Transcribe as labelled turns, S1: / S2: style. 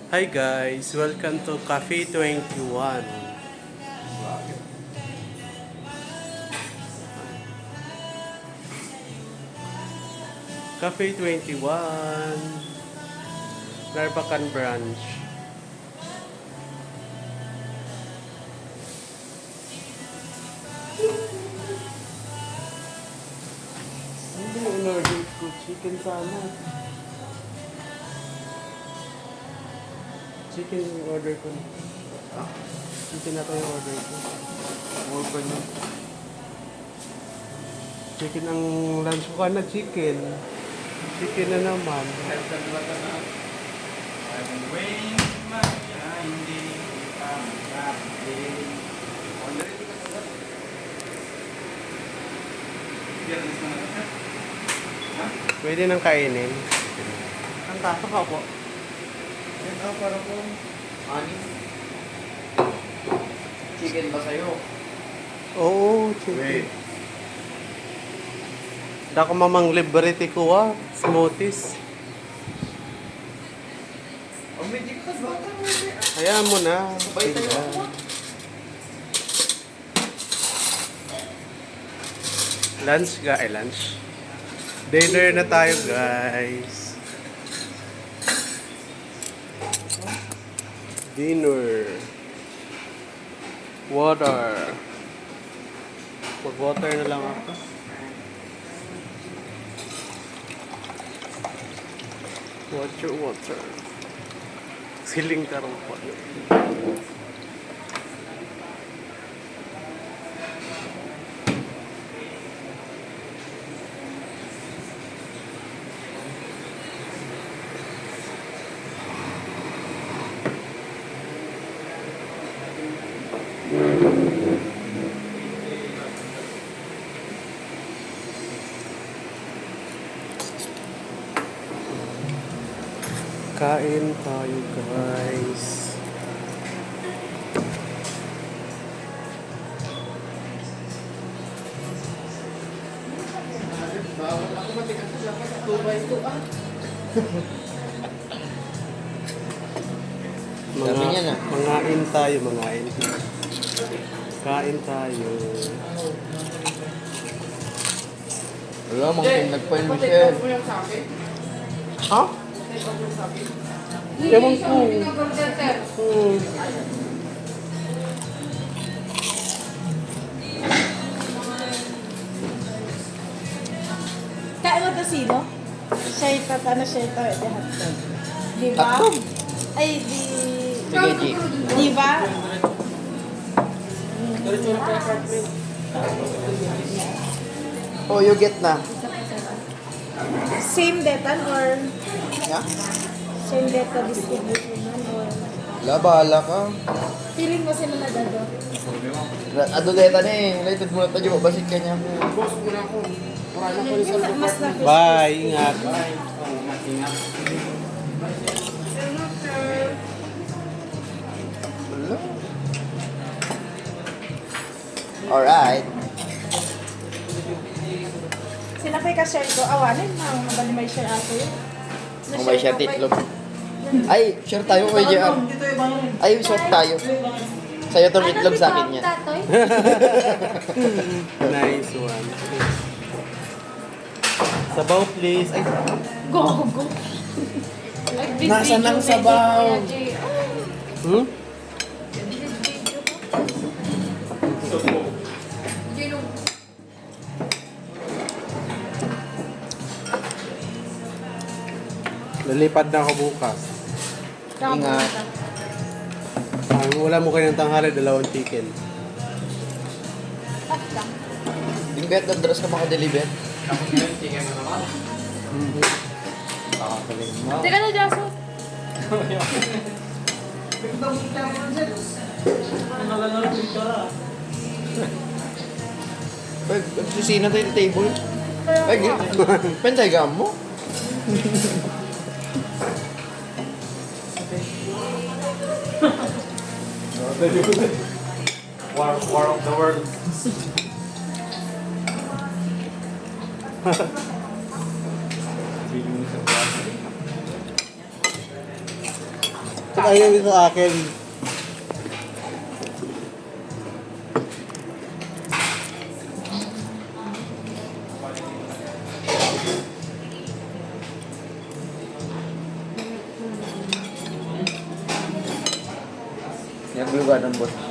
S1: Hi guys, welcome to Cafe 21. Cafe 21, Narbacan branch. Hindi, in-order ko chicken sana. Chicken yung order ko. Chicken na to yung order ko. Order nyo. Chicken ang lunch ko ka na chicken. Chicken na naman. Pwede nang kainin. Ang kaso ka po.
S2: Yan para po. Anis. Chicken ba sa'yo?
S1: Oo, chicken.
S2: Wait.
S1: Dako mamang liberty ko smoothies.
S2: Oh, may jikas ba?
S1: Hayaan mo na.
S2: Sabay tayo
S1: Tingnan.
S2: ako.
S1: Lunch. Dinner na tayo, guys. Dinner. Water. Mag-water na lang ako. Water. Siling karong po. Kain tayo, guys.
S2: Bawal ako matikas na dapat 2 by 2 ah. Sabi niya na.
S1: Mangain tayo. Kain tayo.
S2: Wala, mangkin nagpain Michelle.
S1: Ha? Ewan ko.
S3: Kain mo to sino? Siya yung tatana, siya yung tayo. Di ba?
S2: Tatlong.
S3: Ay,
S2: Sige, G.
S3: Di ba?
S2: Oh, you get na.
S3: Same detan or
S2: Yeah?
S3: same deta distribution man or
S2: Wala, bahala ka.
S3: feeling mo sila na dado?
S2: Aduleta na eh. Related mo na tayo, babasit ka niya.
S3: Mas na
S1: Bye. Ingat.
S2: Wala. Alright.
S3: Sila kay ka-share ko. Awanin mo. Mabali may share ako yun.
S2: Kung may share titlog. Ay, share tayo kay JR. Ay, swap tayo. Sa'yo to itlog sa akin yan.
S1: Nice one. Sabaw, please. Ay,
S3: Go.
S2: Nasaan ang sabaw?
S1: hmm? Lalipad na ako bukas.
S2: Ingat.
S1: Wala mo kayo ng tanghali, 2 chicken.
S2: Yung bet, nag-dress ka maka-deliver.
S3: Teka na, Jaso.
S2: Ay, susina tayo yung table. Ay, pentay ka mo?
S1: War of the world.
S4: ayaw sa akin.
S2: Naglugan ng boss.